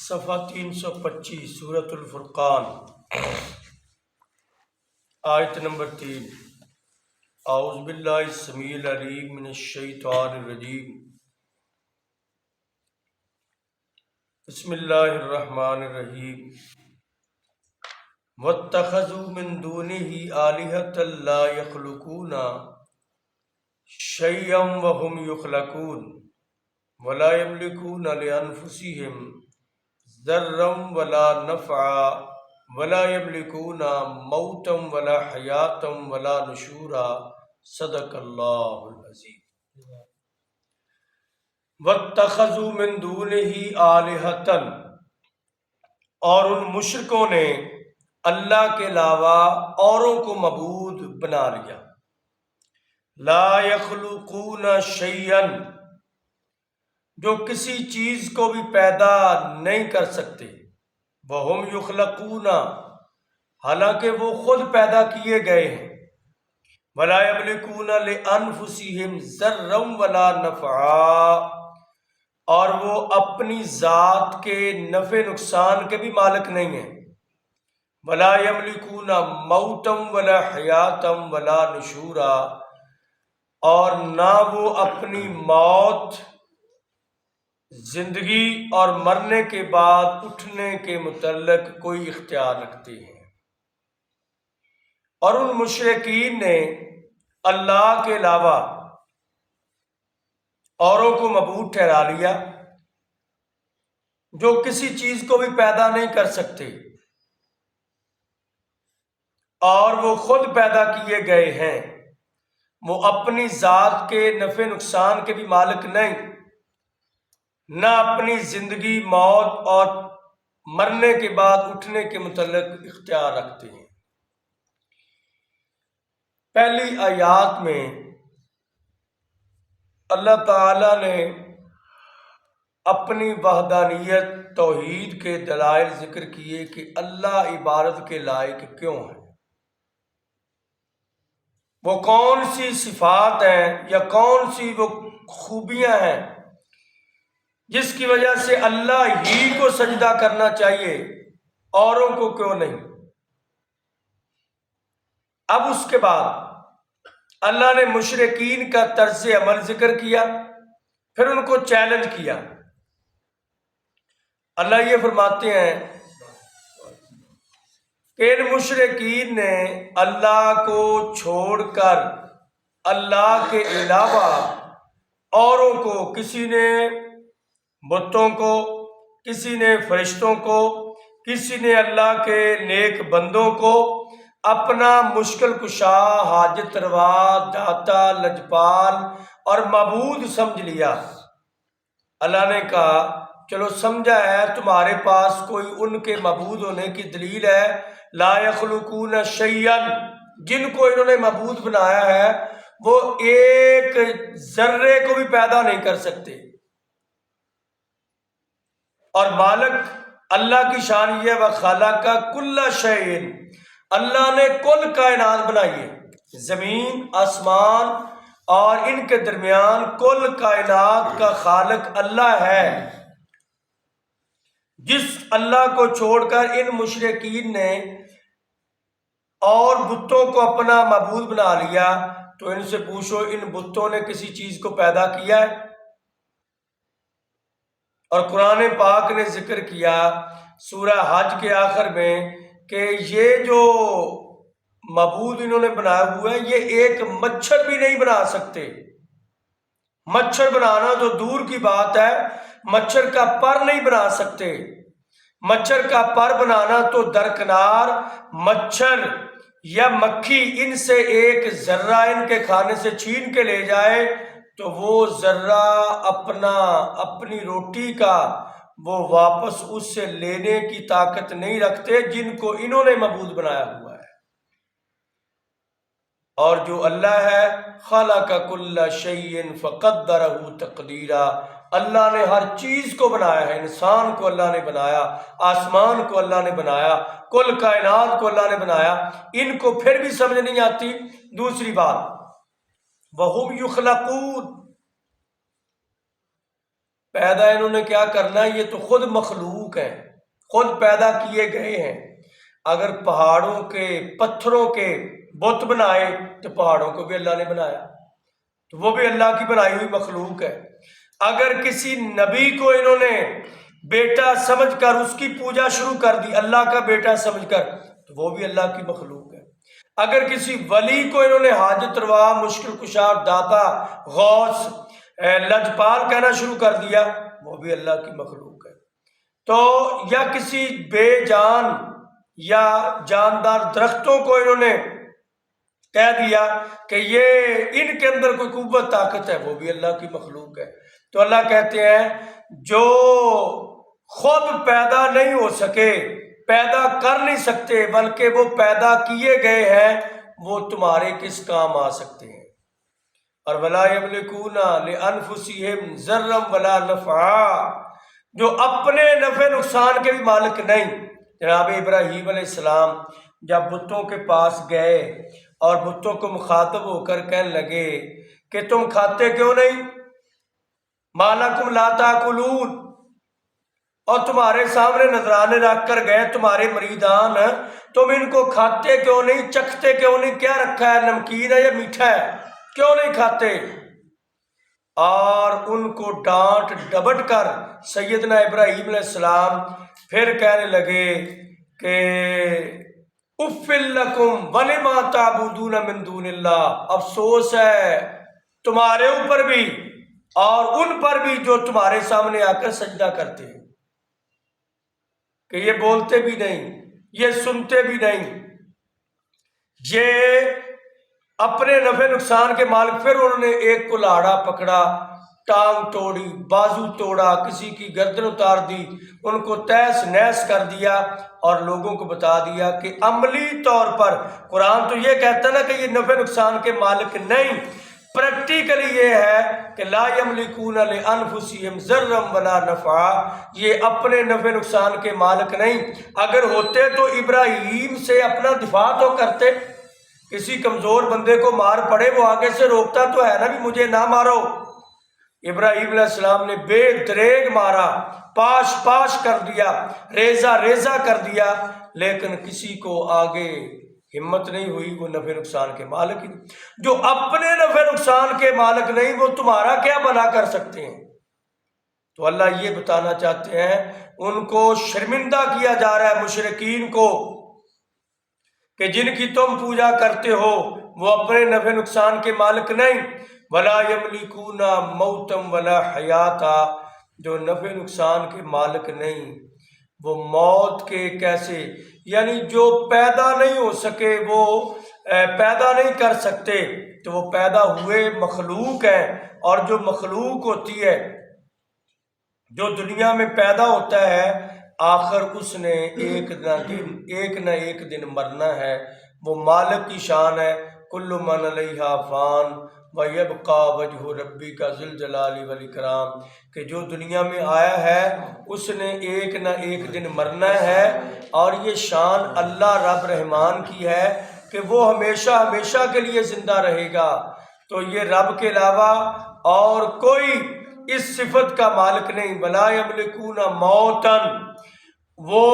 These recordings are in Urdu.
صفحہ 325 سورۃ الفرقان، آیت نمبر 3۔ اعوذ باللہ السمیع العلیم من الشیطان الرجیم، بسم اللہ الرحمن الرحیم۔ واتخذوا من دونہ آلہۃ لا یخلقون شیئا وہم یخلقون ولا یملکون لانفسہم ضرا ولا نفعا ولا یملکون موتا ولا حیاتا ولا نشورا، صدق اللہ العظیم۔ واتخذوا من دونہ آلہۃ، اور ان مشرکوں نے اللہ کے علاوہ اوروں کو معبود بنا لیا۔ لا یخلقون شیئا، جو کسی چیز کو بھی پیدا نہیں کر سکتے۔ وہم یخلقون، حالانکہ وہ خود پیدا کیے گئے ہیں۔ ولا یملکون لانفسہم ضرا ولا نفعا، اور وہ اپنی ذات کے نفع نقصان کے بھی مالک نہیں ہیں۔ ولا یملکون موتا ولا حیاتا ولا نشورا، اور نہ وہ اپنی موت، زندگی اور مرنے کے بعد اٹھنے کے متعلق کوئی اختیار رکھتے ہیں۔ اور ان مشرکین نے اللہ کے علاوہ اوروں کو معبود ٹھہرا لیا جو کسی چیز کو بھی پیدا نہیں کر سکتے، اور وہ خود پیدا کیے گئے ہیں۔ وہ اپنی ذات کے نفع نقصان کے بھی مالک نہیں، نہ اپنی زندگی، موت اور مرنے کے بعد اٹھنے کے متعلق اختیار رکھتے ہیں۔ پہلی آیات میں اللہ تعالی نے اپنی وحدانیت، توحید کے دلائل ذکر کیے کہ اللہ عبادت کے لائق کیوں ہے، وہ کون سی صفات ہیں یا کون سی وہ خوبیاں ہیں جس کی وجہ سے اللہ ہی کو سجدہ کرنا چاہیے، اوروں کو کیوں نہیں۔ اب اس کے بعد اللہ نے مشرکین کا طرز عمل ذکر کیا، پھر ان کو چیلنج کیا۔ اللہ یہ فرماتے ہیں کہ ان مشرکین نے اللہ کو چھوڑ کر اللہ کے علاوہ اوروں کو، کسی نے بتوں کو، کسی نے فرشتوں کو، کسی نے اللہ کے نیک بندوں کو اپنا مشکل کشا، حاجت روا، داتا، لجپال اور معبود سمجھ لیا۔ اللہ نے کہا چلو سمجھا ہے تمہارے پاس کوئی ان کے معبود ہونے کی دلیل ہے۔ لا یخلقون شیئا، جن کو انہوں نے معبود بنایا ہے وہ ایک ذرے کو بھی پیدا نہیں کر سکتے، اور مالک اللہ کی شان یہ ہے وَخَلَقَ كُلَّ شَيْءٍ، اللہ نے کل کائنات بنائی ہے، زمین، آسمان اور ان کے درمیان کل کائنات کا خالق اللہ ہے۔ جس اللہ کو چھوڑ کر ان مشرکین نے اور بتوں کو اپنا معبود بنا لیا، تو ان سے پوچھو ان بتوں نے کسی چیز کو پیدا کیا ہے؟ اور قرآن پاک نے ذکر کیا سورہ حج کے آخر میں کہ یہ جو معبود انہوں نے بنایا ہوا ہے یہ ایک مچھر بھی نہیں بنا سکتے۔ مچھر بنانا تو دور کی بات ہے، مچھر کا پر نہیں بنا سکتے۔ مچھر کا پر بنانا تو درکنار، مچھر یا مکھی ان سے ایک ذرہ ان کے کھانے سے چھین کے لے جائے تو وہ ذرہ اپنی روٹی کا وہ واپس اس سے لینے کی طاقت نہیں رکھتے جن کو انہوں نے معبود بنایا ہوا ہے۔ اور جو اللہ ہے خلق کل شیء فقدرہ تقدیرا، اللہ نے ہر چیز کو بنایا ہے، انسان کو اللہ نے بنایا، آسمان کو اللہ نے بنایا، کل کائنات کو اللہ نے بنایا، ان کو پھر بھی سمجھ نہیں آتی۔ دوسری بات وَهُمْ يُخْلَقُونَ، پیدا انہوں نے کیا کرنا ہے؟ یہ تو خود مخلوق ہیں، خود پیدا کیے گئے ہیں۔ اگر پہاڑوں کے پتھروں کے بت بنائے تو پہاڑوں کو بھی اللہ نے بنایا، تو وہ بھی اللہ کی بنائی ہوئی مخلوق ہے۔ اگر کسی نبی کو انہوں نے بیٹا سمجھ کر اس کی پوجا شروع کر دی، اللہ کا بیٹا سمجھ کر، تو وہ بھی اللہ کی مخلوق ہے۔ اگر کسی ولی کو انہوں نے حاجت روا، مشکل کشا، داتا، غوث، لجپال کہنا شروع کر دیا، وہ بھی اللہ کی مخلوق ہے۔ تو یا کسی بے جان یا جاندار درختوں کو انہوں نے کہہ دیا کہ یہ ان کے اندر کوئی قوت طاقت ہے، وہ بھی اللہ کی مخلوق ہے۔ تو اللہ کہتے ہیں جو خود پیدا نہیں ہو سکے، پیدا کر نہیں سکتے، بلکہ وہ پیدا کیے گئے ہیں، وہ تمہارے کس کام آ سکتے ہیں؟ اور وَلَا يَمْلِكُونَ لِأَنفُسِهِمْ ضَرًّا وَلَا نَفْعًا، جو اپنے نفع نقصان کے بھی مالک نہیں۔ جناب ابراہیم علیہ السلام جب بتوں کے پاس گئے اور بتوں کو مخاطب ہو کر کہنے لگے کہ تم کھاتے کیوں نہیں؟ مَا لَكُمْ لَا تَأْكُلُونَ، اور تمہارے سامنے نذرانے رکھ کر گئے تمہارے مریدان، تم ان کو کھاتے کیوں نہیں، چکھتے کیوں نہیں؟ کیا رکھا ہے، نمکین ہے یا میٹھا ہے، کیوں نہیں کھاتے؟ اور ان کو ڈانٹ ڈبٹ کر سیدنا ابراہیم علیہ السلام پھر کہنے لگے کہ اُفٍّ لَكُمْ وَلِمَا تَعْبُدُونَ مِن دُونِ اللَّهِ، افسوس ہے تمہارے اوپر بھی اور ان پر بھی جو تمہارے سامنے آ کر سجدہ کرتے ہیں، کہ یہ بولتے بھی نہیں، یہ سنتے بھی نہیں، یہ اپنے نفع نقصان کے مالک۔ پھر انہوں نے ایک کلاڑا پکڑا، ٹانگ توڑی، بازو توڑا، کسی کی گردن اتار دی، ان کو تیس نیس کر دیا اور لوگوں کو بتا دیا کہ عملی طور پر قرآن تو یہ کہتا ہے نا کہ یہ نفع نقصان کے مالک نہیں، پریکٹیکلی یہ ہے کہ لا یملکون لانفسہم ضرا ولا نفعا، یہ اپنے نفع نقصان کے مالک نہیں۔ اگر ہوتے تو ابراہیم سے اپنا دفاع تو کرتے، کسی کمزور بندے کو مار پڑے وہ آگے سے روکتا تو ہے نا بھی مجھے نہ مارو۔ ابراہیم علیہ السلام نے بے دریغ مارا، پاش پاش کر دیا، ریزہ ریزہ کر دیا، لیکن کسی کو آگے ہمت نہیں ہوئی، وہ نفع نقصان کے مالک ہی نہیں۔ جو اپنے نفع نقصان کے مالک نہیں، وہ تمہارا کیا بھلا کر سکتے ہیں؟ تو اللہ یہ بتانا چاہتے ہیں، ان کو شرمندہ کیا جا رہا ہے، مشرکین کو، کہ جن کی تم پوجا کرتے ہو وہ اپنے نفع نقصان کے مالک نہیں۔ ولا یملکون موتا ولا حیاتا، جو نفع نقصان کے مالک نہیں، وہ موت کے کیسے، یعنی جو پیدا نہیں ہو سکے، وہ پیدا نہیں کر سکتے، تو وہ پیدا ہوئے مخلوق ہیں، اور جو مخلوق ہوتی ہے، جو دنیا میں پیدا ہوتا ہے، آخر اس نے ایک نہ ایک دن مرنا ہے، وہ مالک کی شان ہے، کل من علیہا فان وَيَبْقَى وَجْهُ رَبِّكَ ذُو الْجَلَالِ وَالْإِكْرَامِ، کہ جو دنیا میں آیا ہے اس نے ایک نہ ایک دن مرنا ہے، اور یہ شان اللہ رب رحمان کی ہے کہ وہ ہمیشہ ہمیشہ کے لیے زندہ رہے گا۔ تو یہ رب کے علاوہ اور کوئی اس صفت کا مالک نہیں۔ وَلَا يَمْلِكُونَ مَوْتًا، وہ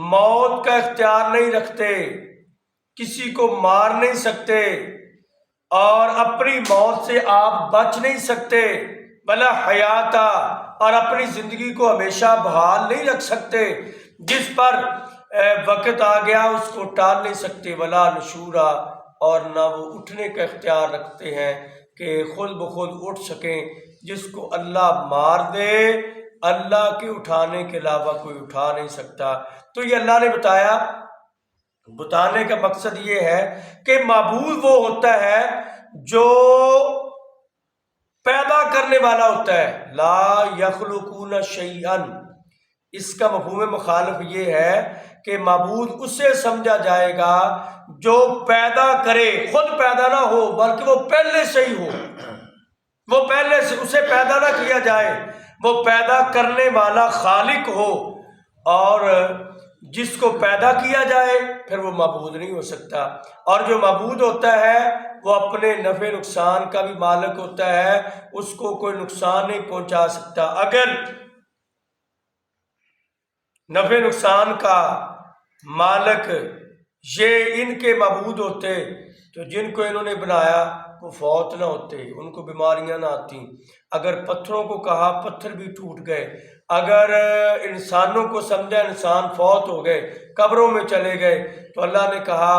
موت کا اختیار نہیں رکھتے، کسی کو مار نہیں سکتے، اور اپنی موت سے آپ بچ نہیں سکتے، بلا حیاتا، اور اپنی زندگی کو ہمیشہ بحال نہیں رکھ سکتے، جس پر وقت آ گیا اس کو ٹال نہیں سکتے، ولا نشورا، اور نہ وہ اٹھنے کا اختیار رکھتے ہیں کہ خود بخود اٹھ سکیں۔ جس کو اللہ مار دے، اللہ کے اٹھانے کے علاوہ کوئی اٹھا نہیں سکتا۔ تو یہ اللہ نے بتانے کا مقصد یہ ہے کہ معبود وہ ہوتا ہے جو پیدا کرنے والا ہوتا ہے، لا یخلقون شیئا۔ اس کا مفہوم مخالف یہ ہے کہ معبود اسے سمجھا جائے گا جو پیدا کرے، خود پیدا نہ ہو بلکہ وہ پہلے سے ہی ہو، وہ پہلے سے اسے پیدا نہ کیا جائے، وہ پیدا کرنے والا خالق ہو۔ اور جس کو پیدا کیا جائے پھر وہ معبود نہیں ہو سکتا، اور جو معبود ہوتا ہے وہ اپنے نفع نقصان کا بھی مالک ہوتا ہے، اس کو کوئی نقصان نہیں پہنچا سکتا۔ اگر نفع نقصان کا مالک یہ ان کے معبود ہوتے تو جن کو انہوں نے بنایا وہ فوت نہ ہوتے، ان کو بیماریاں نہ آتی۔ اگر پتھروں کو کہا پتھر بھی ٹوٹ گئے، اگر انسانوں کو سمجھا انسان فوت ہو گئے، قبروں میں چلے گئے، تو اللہ نے کہا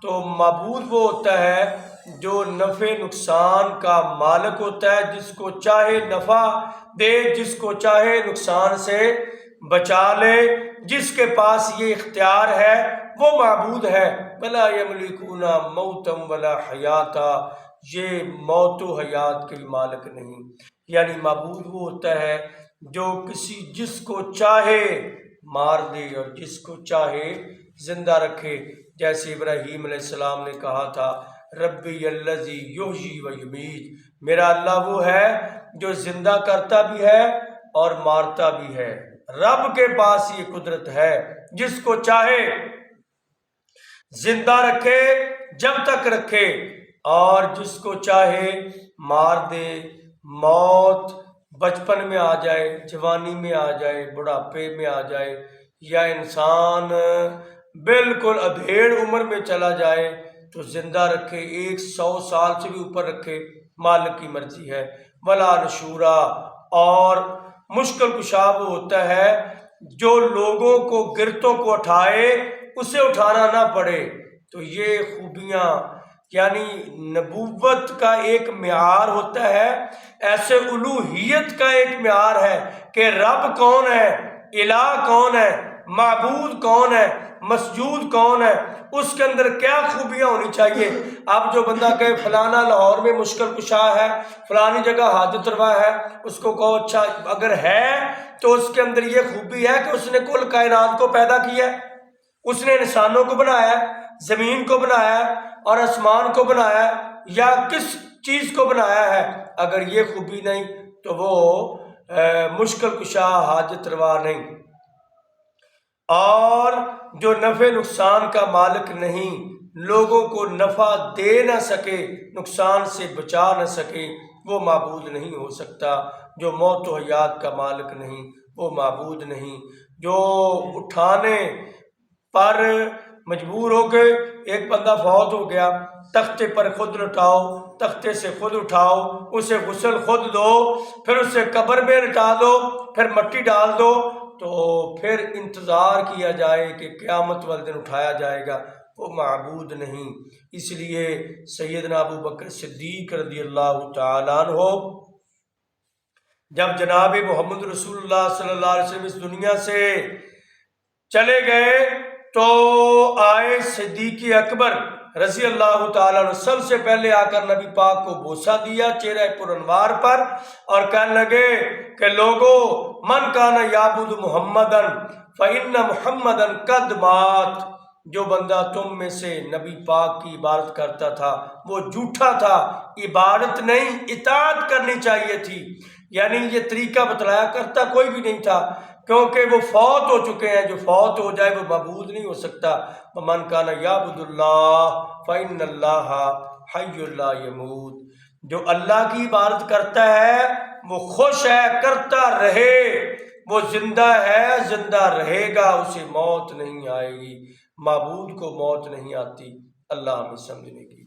تو معبود وہ ہوتا ہے جو نفع نقصان کا مالک ہوتا ہے، جس کو چاہے نفع دے، جس کو چاہے نقصان سے بچا لے، جس کے پاس یہ اختیار ہے وہ معبود ہے۔ ولا یملکون موتا ولا حیاتا، یہ موت و حیات کے بھی مالک نہیں، یعنی معبود وہ ہوتا ہے جو جس کو چاہے مار دے اور جس کو چاہے زندہ رکھے، جیسے ابراہیم علیہ السلام نے کہا تھا ربی الذی یحیی و یمیت، میرا اللہ وہ ہے جو زندہ کرتا بھی ہے اور مارتا بھی ہے۔ رب کے پاس یہ قدرت ہے، جس کو چاہے زندہ رکھے جب تک رکھے، اور جس کو چاہے مار دے۔ موت بچپن میں آ جائے، جوانی میں آ جائے، بڑھاپے میں آ جائے، یا انسان بالکل ادھیڑ عمر میں چلا جائے تو زندہ رکھے، 100 سال سے بھی اوپر رکھے، مالک کی مرضی ہے۔ ولا نشورا، اور مشکل کشا وہ ہوتا ہے جو لوگوں کو گرتوں کو اٹھائے اسے اٹھانا نہ پڑے۔ تو یہ خوبیاں یعنی نبوت کا ایک معیار ہوتا ہے، ایسے الوہیت کا ایک معیار ہے کہ رب کون ہے، الہ کون ہے، معبود کون ہے، مسجود کون ہے، اس کے اندر کیا خوبیاں ہونی چاہیے۔ اب جو بندہ کہے فلانا لاہور میں مشکل کشا ہے، فلانی جگہ حاجت روا ہے، اس کو کہو اچھا اگر ہے تو اس کے اندر یہ خوبی ہے کہ اس نے کل کائنات کو پیدا کیا ہے، اس نے انسانوں کو بنایا ہے، زمین کو بنایا ہے اور آسمان کو بنایا ہے، یا کس چیز کو بنایا ہے۔ اگر یہ خوبی نہیں تو وہ مشکل کشا حاجت روا نہیں، اور جو نفع نقصان کا مالک نہیں، لوگوں کو نفع دے نہ سکے، نقصان سے بچا نہ سکے، وہ معبود نہیں ہو سکتا۔ جو موت و حیات کا مالک نہیں وہ معبود نہیں۔ جو اٹھانے پر مجبور ہو کے ایک بندہ فوت ہو گیا، تختے پر خود لٹاؤ، تختے سے خود اٹھاؤ، اسے غسل خود دو، پھر اسے قبر میں لٹا دو، پھر مٹی ڈال دو، تو پھر انتظار کیا جائے کہ قیامت والے دن اٹھایا جائے گا، وہ معبود نہیں۔ اس لیے سیدنا ابو بکر صدیق رضی اللہ تعالیٰ عنہ جب جناب محمد رسول اللہ صلی اللہ علیہ وسلم اس دنیا سے چلے گئے تو آئے صدیق اکبر رضی اللہ تعالیٰ عنہ، سب سے پہلے آ کر نبی پاک کو بوسہ دیا چہرہ پر انوار پر، اور کہنے لگے کہ لوگو من کان یعبد محمدن فإن محمدن قد مات، جو بندہ تم میں سے نبی پاک کی عبادت کرتا تھا وہ جھوٹا تھا، عبادت نہیں اطاعت کرنی چاہیے تھی، یعنی یہ طریقہ بتلایا کرتا کوئی بھی نہیں تھا، کیونکہ وہ فوت ہو چکے ہیں، جو فوت ہو جائے وہ معبود نہیں ہو سکتا۔ وَمَنْ كَانَ يَعْبُدُ اللَّهَ فَإِنَّ اللَّهَ حَيٌّ لَا يَمُوتُ، جو اللہ کی عبادت کرتا ہے وہ خوش ہے، کرتا رہے، وہ زندہ ہے، زندہ رہے گا، اسے موت نہیں آئے گی۔ معبود کو موت نہیں آتی۔ اللہ ہمیں سمجھنے کی